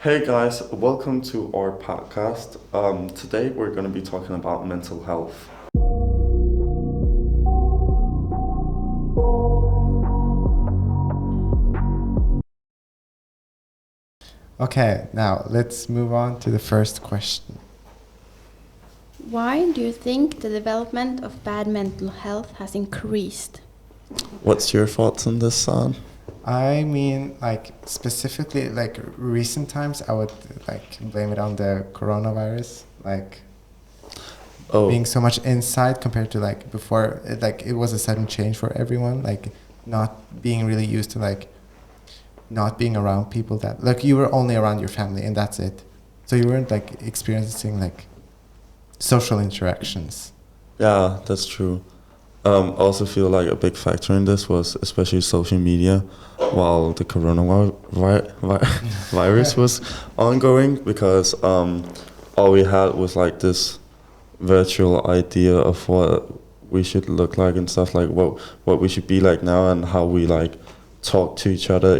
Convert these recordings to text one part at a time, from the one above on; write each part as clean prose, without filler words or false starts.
Hey guys, welcome to our podcast. Today we're going to be talking about mental health. Okay, now let's move on to the first question. Why do you think the development of bad mental health has increased? What's your thoughts on this, San? I mean, like specifically, like recent times, I would like blame it on the coronavirus, like being so much inside compared to like before. It was a sudden change for everyone, like not being really used to like not being around people that like you were only around your family and that's it. So you weren't like experiencing like social interactions. Yeah, that's true. I also feel like a big factor in this was especially social media while the virus was ongoing because all we had was like this virtual idea of what we should look like and stuff like what we should be like now and how we like talk to each other.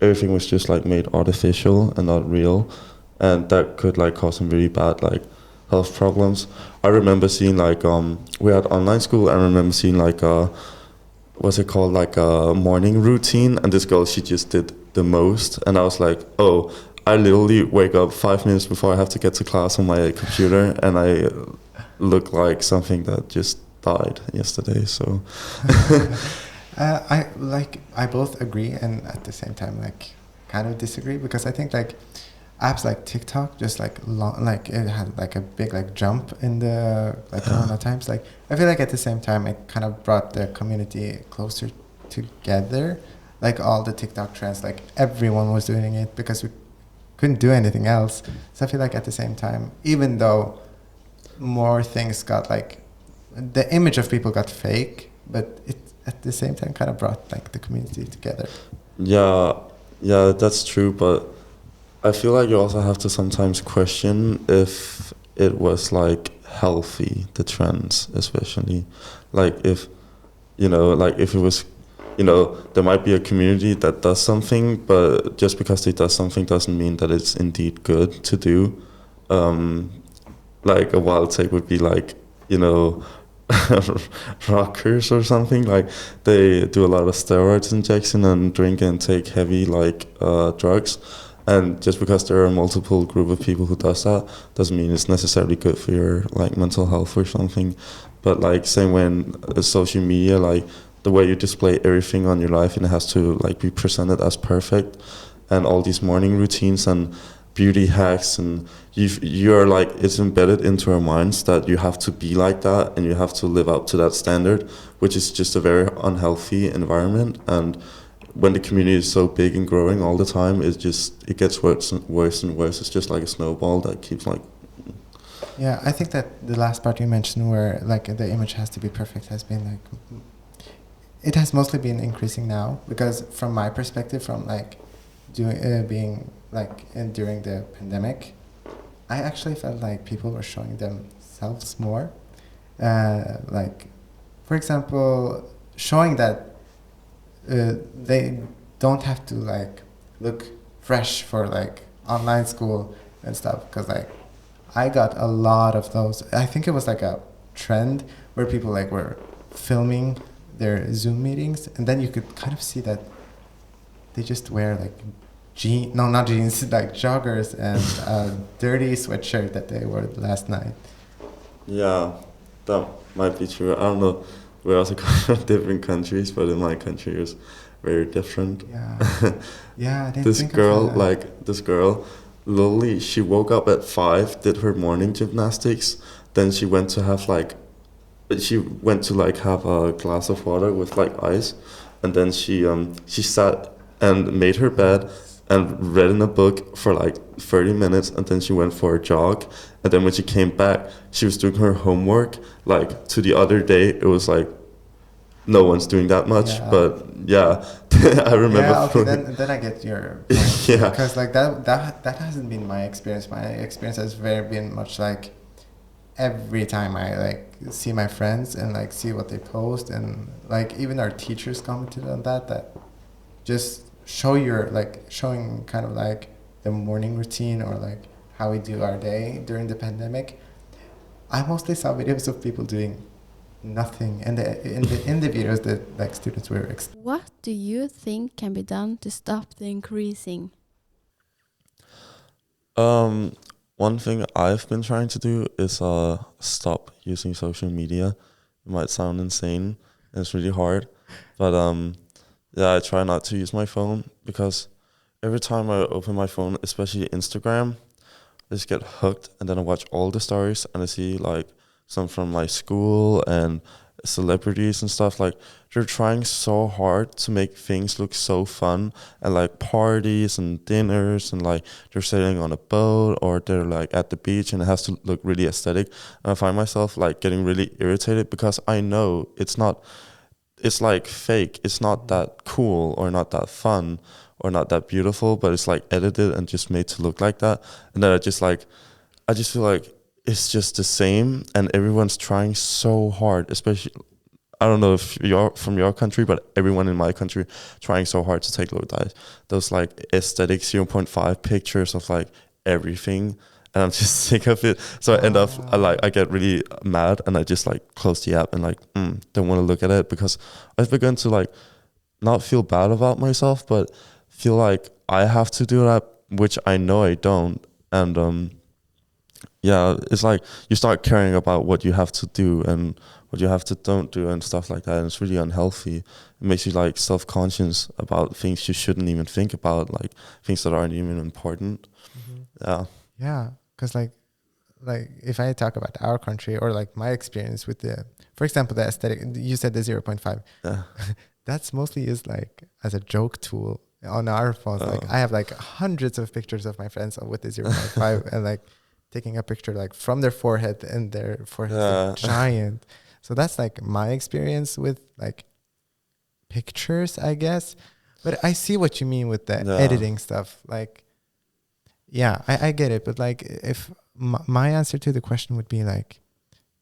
Everything was just like made artificial and not real, and that could like cause some really bad like health problems. I remember seeing like we had online school. I remember seeing like what's it called, like a morning routine, and this girl, she just did the most, and I was like, oh, I literally wake up 5 minutes before I have to get to class on my computer, and I look like something that just died yesterday. So I both agree and at the same time like kind of disagree because I think like apps like TikTok just like like it had like a big like jump in the like corona times. Like I feel like at the same time it kind of brought the community closer together. Like all the TikTok trends, like everyone was doing it because we couldn't do anything else. So I feel like at the same time, even though more things got like the image of people got fake, but it at the same time kind of brought like the community together. yeah, that's true, but I feel like you also have to sometimes question if it was like healthy, the trends, especially. Like if, like if it was, there might be a community that does something, but just because they does something doesn't mean that it's indeed good to do. Like a wild take would be like, rockers or something. Like they do a lot of steroids injection and drink and take heavy like drugs. And just because there are multiple group of people who does that doesn't mean it's necessarily good for your like mental health or something. But like same when social media, like the way you display everything on your life and it has to like be presented as perfect, and all these morning routines and beauty hacks, and you're like, it's embedded into our minds that you have to be like that and you have to live up to that standard, which is just a very unhealthy environment. And when the community is so big and growing all the time, it gets worse and worse and worse. It's just like a snowball that keeps like. Yeah, I think that the last part you mentioned where like the image has to be perfect has been like, it has mostly been increasing now because from my perspective, from like being like during the pandemic, I actually felt like people were showing themselves more. Like, for example, showing that they don't have to like look fresh for like online school and stuff because like I got a lot of those. I think it was like a trend where people like were filming their Zoom meetings, and then you could kind of see that they just wear like not jeans, like joggers and a dirty sweatshirt that they wore last night. Yeah, that might be true. I don't know. We're also from different countries, but in my country it was very different. Yeah, yeah. I didn't This think girl, of that. like this girl, literally, she woke up at 5, did her morning gymnastics, then she went to like have a glass of water with like ice, and then she sat and made her bed and read in a book for like 30 minutes, and then she went for a jog, and then when she came back she was doing her homework. Like to the other day it was like no one's doing that much. Yeah. But yeah. I remember Yeah, okay, then I get your point. Yeah. Because like that hasn't been my experience. My experience has very been much like every time I like see my friends and like see what they post, and like even our teachers commented on that just showing kind of like the morning routine or like how we do our day during the pandemic, I mostly saw videos of people doing nothing, and in the videos that like students were. What do you think can be done to stop the increasing? One thing I've been trying to do is stop using social media. It might sound insane, and it's really hard, but yeah, I try not to use my phone because every time I open my phone, especially Instagram, I just get hooked, and then I watch all the stories, and I see like some from my school and celebrities and stuff. Like they're trying so hard to make things look so fun, and like parties and dinners, and like they're sailing on a boat or they're like at the beach, and it has to look really aesthetic. And I find myself like getting really irritated because I know it's not. It's like fake. It's not that cool or not that fun or not that beautiful, but it's like edited and just made to look like that. And then I just feel like it's just the same, and everyone's trying so hard, especially, I don't know if you're from your country, but everyone in my country trying so hard to take look at those like aesthetic 0.5 pictures of like everything. And I'm just sick of it. So I end up, I get really mad, and I just like close the app and like, don't want to look at it, because I've begun to like not feel bad about myself, but feel like I have to do that, which I know I don't. And yeah, it's like you start caring about what you have to do and what you have to don't do and stuff like that. And it's really unhealthy. It makes you like self-conscious about things you shouldn't even think about, like things that aren't even important. Yeah. Yeah, because like if I talk about our country or like my experience with for example, the aesthetic, you said the 0.5. Yeah. That's mostly used like as a joke tool on our phones. Like I have like hundreds of pictures of my friends with the 0.5 and like taking a picture like from their forehead, and their forehead is like giant. So that's like my experience with like pictures, I guess. But I see what you mean with the editing stuff. Like, yeah, I get it. But like, if my answer to the question would be like,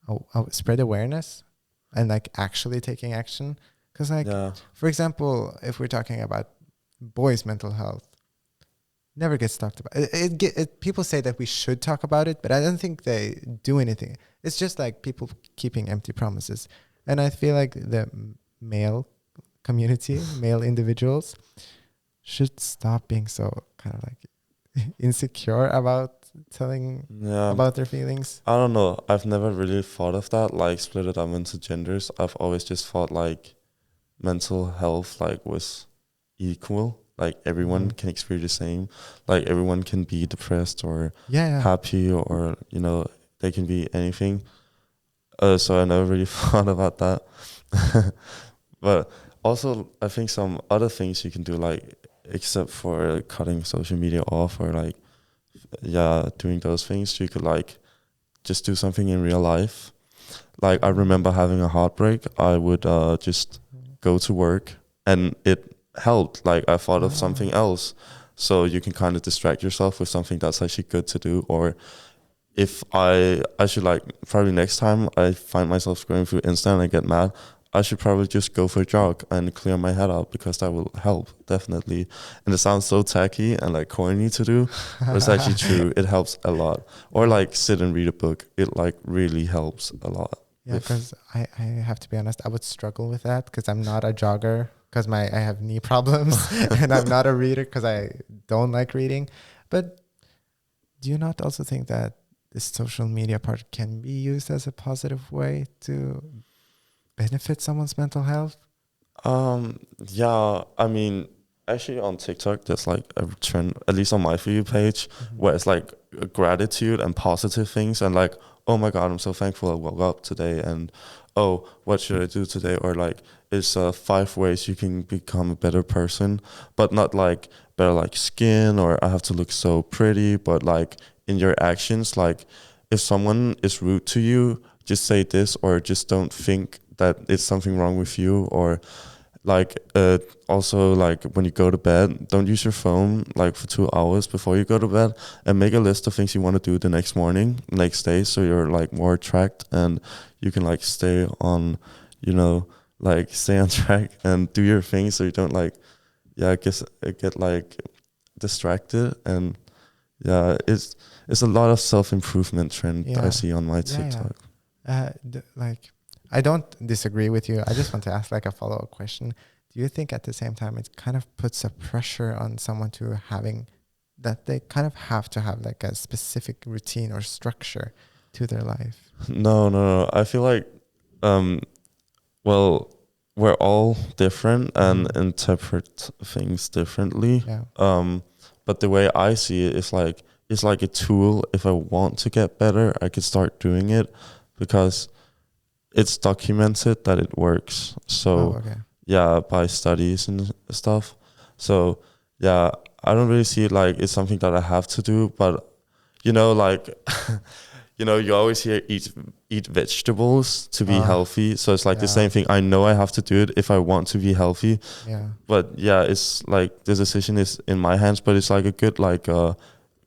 I'll spread awareness and like actually taking action. Because like, for example, if we're talking about boys' mental health, never gets talked about. People say that we should talk about it, but I don't think they do anything. It's just like people keeping empty promises. And I feel like the male community, male individuals, should stop being so kind of like insecure about telling about their feelings. I don't know. I've never really thought of that, like split it up into genders. I've always just thought like mental health like was equal. Like everyone can experience the same. Like everyone can be depressed or happy, or you know, they can be anything. So I never really thought about that. But also, I think some other things you can do, like except for cutting social media off or like doing those things, you could like just do something in real life. Like I remember having a heartbreak. I would just go to work, and it helped. Like I thought of something else, so you can kind of distract yourself with something that's actually good to do. Or if I should like, probably next time I find myself scrolling through Insta and I get mad, I should probably just go for a jog and clear my head out, because that will help, definitely. And it sounds so tacky and like corny to do, but it's actually true. It helps a lot. Or like sit and read a book. It like really helps a lot. Yeah, because I have to be honest, I would struggle with that because I'm not a jogger, because I have knee problems, and I'm not a reader because I don't like reading. But do you not also think that this social media part can be used as a positive way to benefit someone's mental health? Yeah, I mean, actually on TikTok there's like a trend, at least on my For You page, where it's like gratitude and positive things, and like, oh my god, I'm so thankful I woke up today, and oh, what should I do today? Or like, it's 5 ways you can become a better person, but not like better like skin, or I have to look so pretty, but like in your actions. Like if someone is rude to you, just say this, or just don't think that it's something wrong with you. Or like also like when you go to bed, don't use your phone like for 2 hours before you go to bed, and make a list of things you want to do the next morning, next day, so you're like more tracked and you can like stay on, you know, like stay on track and do your thing, so you don't like get like distracted. And yeah, it's a lot of self-improvement trend Yeah. I see on my Yeah, TikTok. Like, I don't disagree with you. I just want to ask like a follow-up question. Do you think at the same time it kind of puts a pressure on someone to having that they kind of have to have like a specific routine or structure to their life? No. I feel like, well, we're all different and interpret things differently. Yeah. But the way I see it is like, it's like a tool. If I want to get better, I could start doing it because it's documented that it works. So Okay. yeah, by studies and stuff. So yeah, I don't really see it like it's something that I have to do, but like you always hear eat vegetables to be healthy. So it's like the same thing. I know I have to do it if I want to be healthy. Yeah. But yeah, it's like the decision is in my hands, but it's like a good like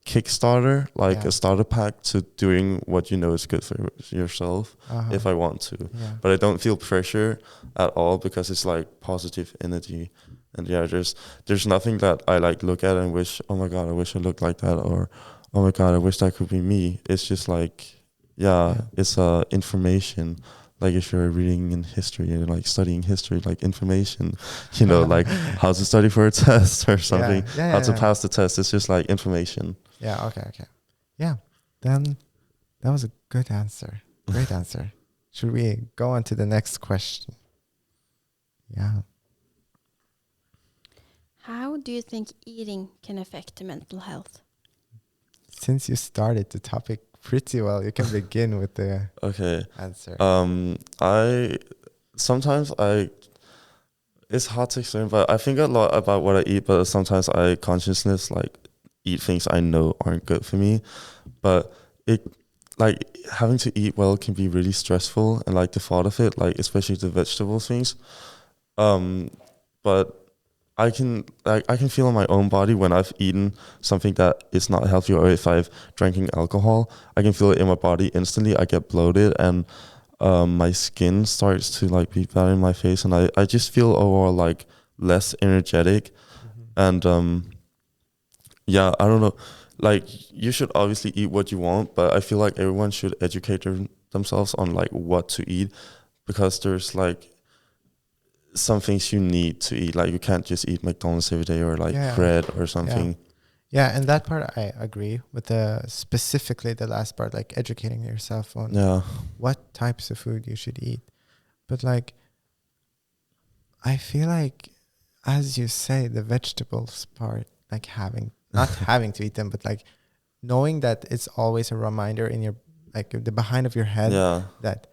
Kickstarter, like a starter pack to doing what you know is good for yourself if I want to. Yeah. But I don't feel pressure at all because it's like positive energy. And yeah, there's nothing that I like look at and wish, oh my God, I wish I looked like that, or oh my God, I wish that could be me. It's just like, it's information. Like if you're reading in history and like studying history, like information, like how to study for a test or something, how to pass the test. It's just like information. Yeah. Okay. Yeah. Then that was a good answer. Great answer. Should we go on to the next question? Yeah. How do you think eating can affect mental health? Since you started the topic pretty well, you can begin with the answer. It's hard to explain, but I think a lot about what I eat, but sometimes I consciousness like eat things I know aren't good for me. But it like having to eat well can be really stressful, and like the thought of it, like especially the vegetable things. But I can feel in my own body when I've eaten something that is not healthy, or if I've drinking alcohol, I can feel it in my body instantly. I get bloated and my skin starts to like be bad in my face, and I just feel overall like less energetic. And I don't know, like you should obviously eat what you want, but I feel like everyone should educate themselves on like what to eat, because there's like some things you need to eat. Like you can't just eat McDonald's every day, or like bread or something. Yeah, and that part I agree with, specifically the last part, like educating yourself on what types of food you should eat. But like, I feel like, as you say, the vegetables part, like not having to eat them, but like knowing that it's always a reminder in your, like the behind of your head that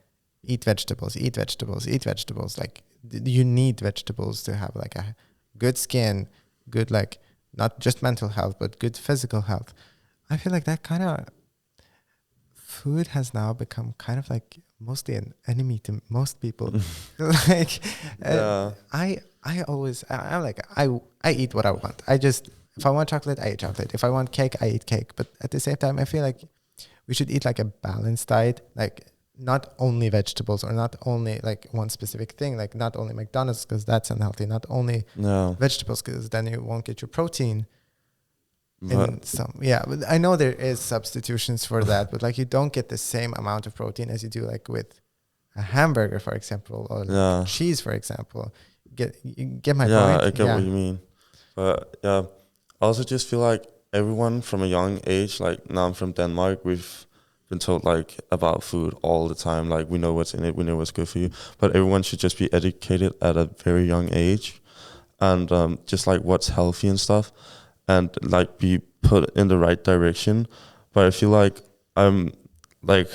eat vegetables. Like you need vegetables to have like a good skin, good like not just mental health, but good physical health. I feel like that kind of food has now become kind of like mostly an enemy to most people. Like I eat what I want. If I want chocolate, I eat chocolate. If I want cake, I eat cake. But at the same time, I feel like we should eat like a balanced diet, like not only vegetables, or not only like one specific thing, like not only McDonald's because that's unhealthy, not only vegetables because then you won't get your protein. But I know there is substitutions for that, but like you don't get the same amount of protein as you do like with a hamburger, for example, or like cheese, for example. You get my point? Yeah, I get what you mean. But I also just feel like everyone from a young age, like now I'm from Denmark, we've been told like about food all the time. Like we know what's in it, we know what's good for you. But everyone should just be educated at a very young age, and just like what's healthy and stuff, and like be put in the right direction. But I feel like I'm like,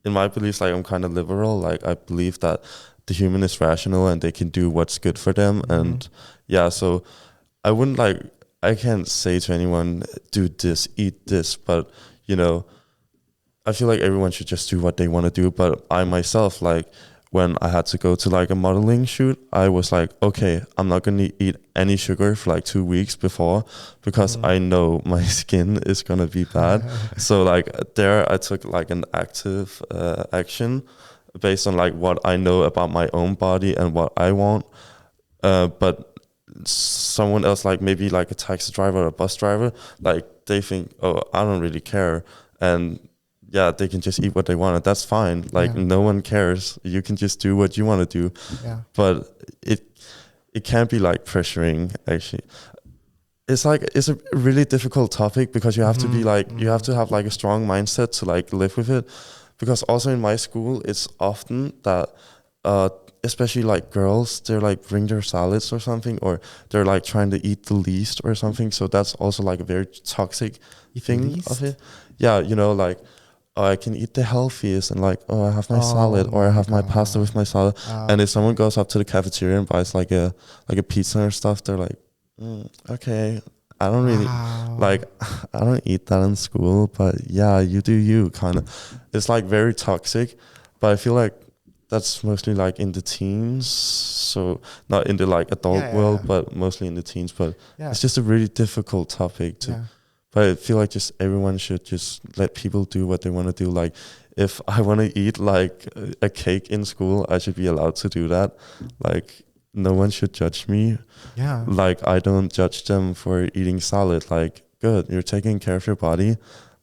in my beliefs, like I'm kind of liberal. Like I believe that the human is rational and they can do what's good for them. And so I wouldn't like, I can't say to anyone, do this, eat this, but I feel like everyone should just do what they want to do. But I myself, like when I had to go to like a modeling shoot, I was like, okay, I'm not going to eat any sugar for like 2 weeks before, because I know my skin is going to be bad. So like there I took like an active action based on like what I know about my own body and what I want. But someone else, like maybe like a taxi driver or a bus driver, like they think, oh, I don't really care, and yeah, they can just eat what they want, and that's fine. Like no one cares. You can just do what you want to do. Yeah. But it can be like pressuring, actually. It's a really difficult topic because you have to be like, you have to have like a strong mindset to like live with it. Because also in my school, it's often that, especially like girls, they're like bring their salads or something, or they're like trying to eat the least or something. So that's also like a very toxic thing of it. Yeah, you know, like, oh, I can eat the healthiest, and like, oh, I have my salad, or I have my pasta with my salad. And if someone goes up to the cafeteria and buys like a pizza or stuff, they're like, okay, I don't really like, I don't eat that in school, but yeah, you do you, kind of. It's like very toxic, but I feel like that's mostly like in the teens, so not in the like adult world, but mostly in the teens. But it's just a really difficult topic to. But I feel like just everyone should just let people do what they want to do. Like, if I want to eat like a cake in school, I should be allowed to do that. Like, no one should judge me. Yeah. Like, I don't judge them for eating salad. Like, good, you're taking care of your body,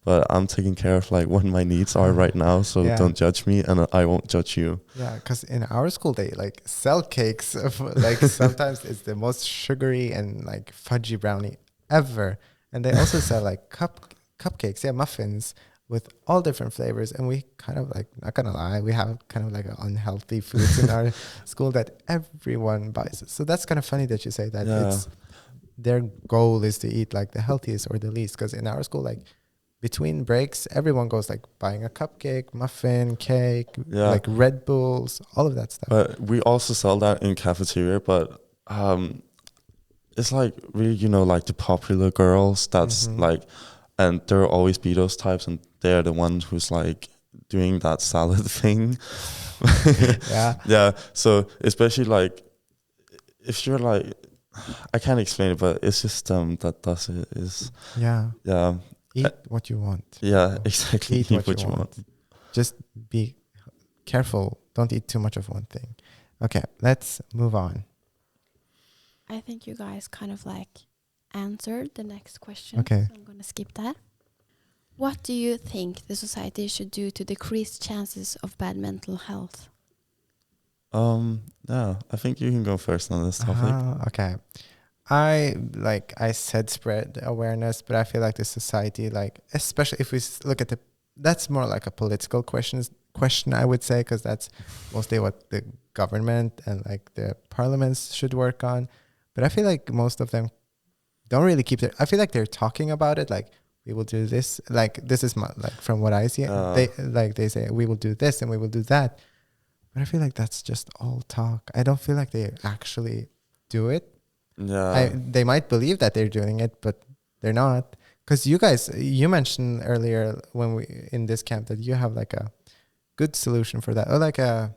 but I'm taking care of like what my needs are right now. So don't judge me, and I won't judge you. Yeah, because in our school they like sell cakes. Like sometimes it's the most sugary and like fudgy brownie ever. And they also sell like cupcakes, muffins with all different flavors. And we kind of like, not gonna lie, we have kind of like unhealthy foods in our school that everyone buys. So that's kind of funny that you say that. It's their goal is to eat like the healthiest or the least. Because in our school, like between breaks, everyone goes like buying a cupcake, muffin, cake, like Red Bulls, all of that stuff. But we also sell that in cafeteria, but it's like really, you know, like the popular girls that's like, and there will always be those types, and they're the ones who's like doing that salad thing. Yeah. So especially like, if you're like, I can't explain it, but it's just that does it is. Yeah. Yeah. Eat what you want. Yeah, exactly. Eat what you want. Just be careful. Don't eat too much of one thing. Okay, let's move on. I think you guys kind of like answered the next question. Okay. So I'm going to skip that. What do you think the society should do to decrease chances of bad mental health? Yeah, I think you can go first on this topic. Okay. I said spread awareness, but I feel like the society, like, especially if we look at that's more like a political question, I would say, because that's mostly what the government and like the parliaments should work on. But I feel like most of them don't really keep I feel like they're talking about it, like, we will do this. Like, this is like from what I see. They say we will do this and we will do that. But I feel like that's just all talk. I don't feel like they actually do it. Yeah. They might believe that they're doing it, but they're not. Because you mentioned earlier when we in this camp that you have like a good solution for that, or like a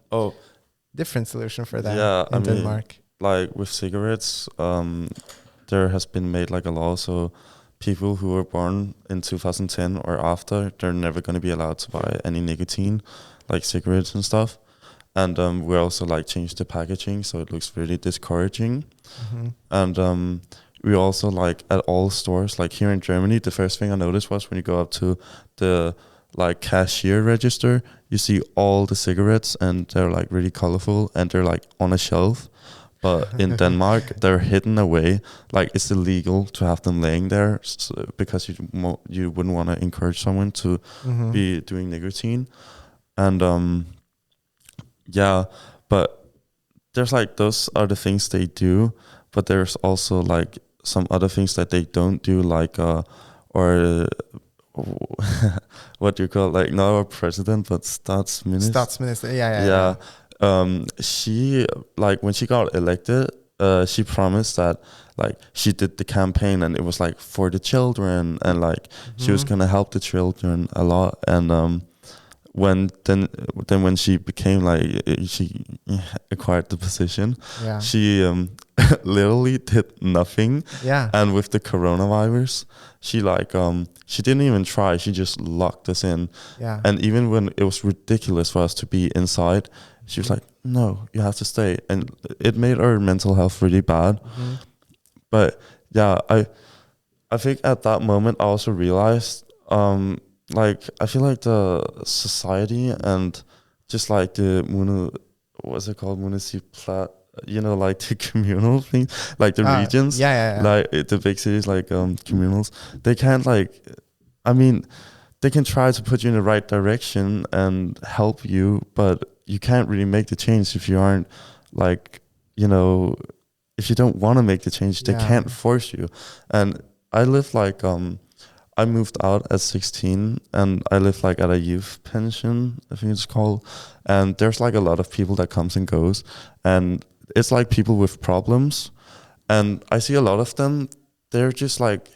different solution for that in Denmark. Like with cigarettes, there has been made like a law, so people who were born in 2010 or after, they're never going to be allowed to buy any nicotine, like cigarettes and stuff. And we also like changed the packaging, so it looks really discouraging. And we also like at all stores, like here in Germany, the first thing I noticed was when you go up to the like cashier register, you see all the cigarettes and they're like really colorful and they're like on a shelf. But in Denmark, they're hidden away. Like, it's illegal to have them laying there because you wouldn't want to encourage someone to be doing nicotine. And but there's like, those are the things they do, but there's also like some other things that they don't do, like what do you call it? Like, not our president, but Statsminister. Statsminister, yeah. She, like, when she got elected, she promised that like she did the campaign and it was like for the children, and like she was gonna help the children a lot. And when she became like, she acquired the position, she literally did nothing. And with the coronavirus, she like she didn't even try. She just locked us in. And even when it was ridiculous for us to be inside, she was like, no, you have to stay. And it made our mental health really bad. But yeah, I think at that moment I also realized, like I feel like the society and just like the what's it called, municipal, like the communal thing, like the regions, Yeah. like the big cities, like communals, they can't like, I mean, they can try to put you in the right direction and help you, but you can't really make the change if you aren't like, if you don't want to make the change, they Yeah. can't force you. And I live like I moved out at 16 and I live like at a youth pension, I think it's called. And there's like a lot of people that comes and goes, and it's like people with problems. And I see a lot of them, they're just like,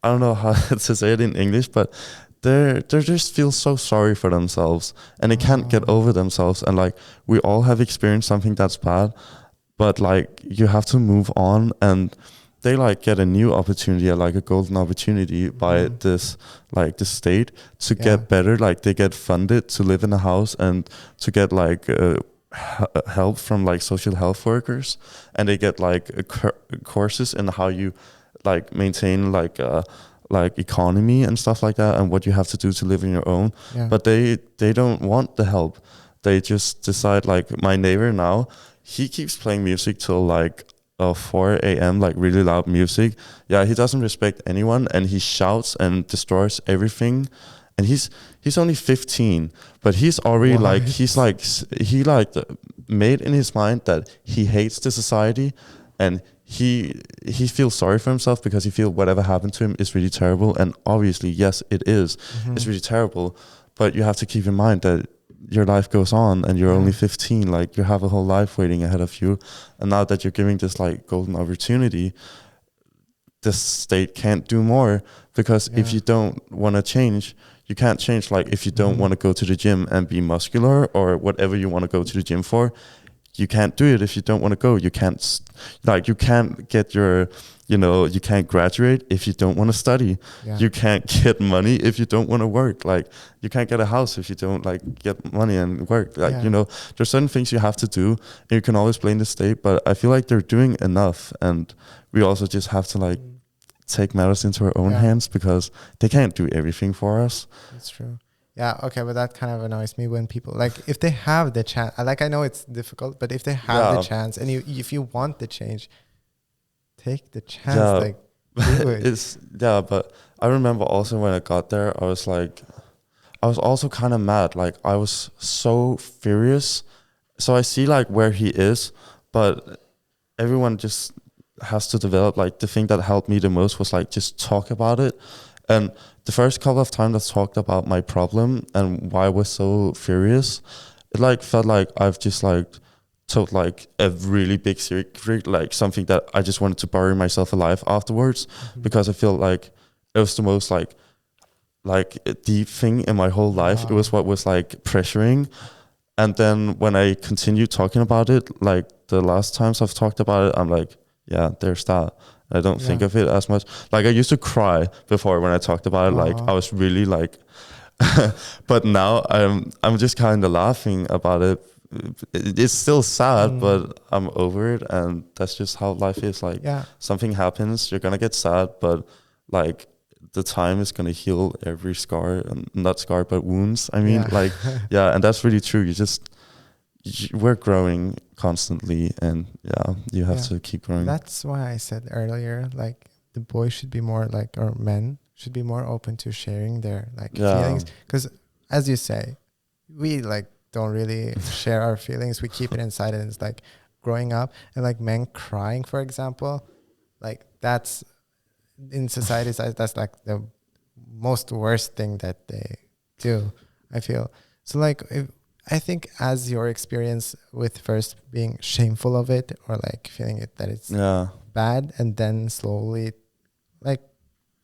I don't know how to say it in English, but they just feel so sorry for themselves and they can't get over themselves. And like we all have experienced something that's bad, but like you have to move on, and they like get a new opportunity, like a golden opportunity by this state to get better. Like they get funded to live in a house and to get like help from like social health workers, and they get like courses in how you like maintain like economy and stuff like that, and what you have to do to live on your own. But they don't want the help. They just decide, like my neighbor now, he keeps playing music till like 4 a.m, like really loud music. Yeah, he doesn't respect anyone, and he shouts and destroys everything. And he's only 15, but he's already like he made in his mind that he hates the society, and he feels sorry for himself because he feels whatever happened to him is really terrible. And obviously, yes, it is. It's really terrible. But you have to keep in mind that your life goes on, and you're only 15. Like you have a whole life waiting ahead of you. And now that you're giving this like golden opportunity, the state can't do more, because if you don't want to change, you can't change. Like if you don't want to go to the gym and be muscular or whatever you want to go to the gym for, you can't do it. If you don't want to go, you can't you can't get your, you can't graduate if you don't want to study. You can't get money if you don't want to work. Like you can't get a house if you don't like get money and work. Like, there's certain things you have to do, and you can always blame the state, but I feel like they're doing enough, and we also just have to like take matters into our own hands, because they can't do everything for us. That's true. Yeah, okay, but that kind of annoys me when people, like, if they have the chance, like, I know it's difficult, but if they have the chance, and if you want the change, take the chance, like, do it. But I remember also when I got there, I was also kind of mad. Like, I was so furious. So I see, like, where he is, but everyone just has to develop, like, the thing that helped me the most was, like, just talk about it. And the first couple of times I talked about my problem and why I was so furious, it like felt like I've just like told like a really big secret, like something that I just wanted to bury myself alive afterwards, because I feel like it was the most like a deep thing in my whole life. It was what was like pressuring. And then when I continued talking about it, like the last times I've talked about it, I'm like, yeah, there's that. I don't think of it as much. Like I used to cry before when I talked about it. Like I was really like, but now I'm just kind of laughing about it. It's still sad, but I'm over it, and that's just how life is. Like something happens, you're gonna get sad, but like the time is gonna heal every scar, and not scar, but wounds. I mean, like and that's really true. We're growing constantly, and you have to keep growing. That's why I said earlier, like the boys should be more like, or men should be more open to sharing their like feelings, because as you say, we like don't really share our feelings. We keep it inside, and it's like growing up, and like men crying, for example, like that's in society's eyes, that's like the most worst thing that they do, I feel. So like I think as your experience with first being shameful of it, or like feeling it that it's bad, and then slowly like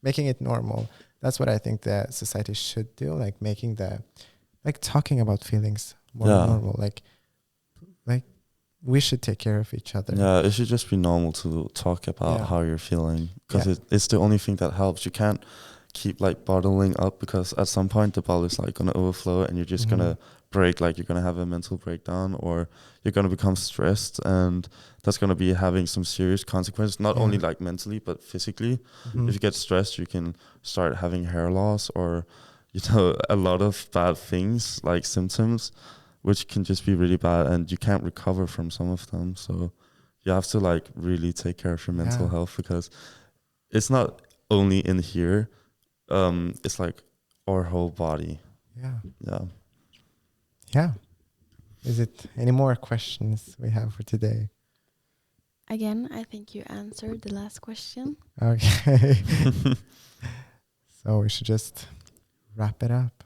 making it normal, that's what I think the society should do, like making talking about feelings more normal, like we should take care of each other. Yeah, it should just be normal to talk about how you're feeling, because it's the only thing that helps. You can't keep like bottling up, because at some point the ball is like gonna overflow and you're just gonna break, like you're gonna have a mental breakdown, or you're gonna become stressed, and that's gonna be having some serious consequences, not only like mentally but physically. If you get stressed, you can start having hair loss, or a lot of bad things like symptoms, which can just be really bad, and you can't recover from some of them. So you have to like really take care of your mental health, because it's not only in here, it's like our whole body. Yeah. Is it any more questions we have for today? Again, I think you answered the last question. Okay. So we should just wrap it up.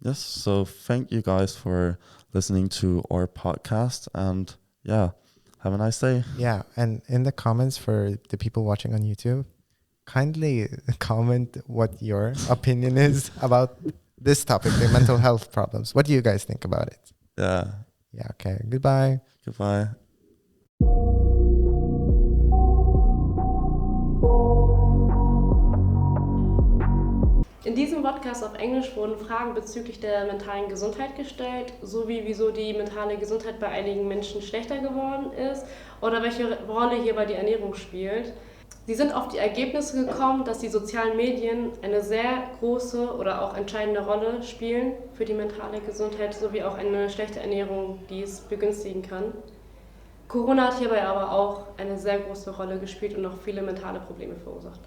Yes, so thank you guys for listening to our podcast, and have a nice day. Yeah, and in the comments for the people watching on YouTube, kindly comment what your opinion is about this topic, the mental health problems. What do you guys think about it? Yeah, Okay. Goodbye. goodbye. In diesem Podcast auf Englisch wurden Fragen bezüglich der mentalen Gesundheit gestellt, sowie wieso die mentale Gesundheit bei einigen Menschen schlechter geworden ist oder welche Rolle hierbei die Ernährung spielt. Sie sind auf die Ergebnisse gekommen, dass die sozialen Medien eine sehr große oder auch entscheidende Rolle spielen für die mentale Gesundheit, sowie auch eine schlechte Ernährung dies begünstigen kann. Corona hat hierbei aber auch eine sehr große Rolle gespielt und auch viele mentale Probleme verursacht.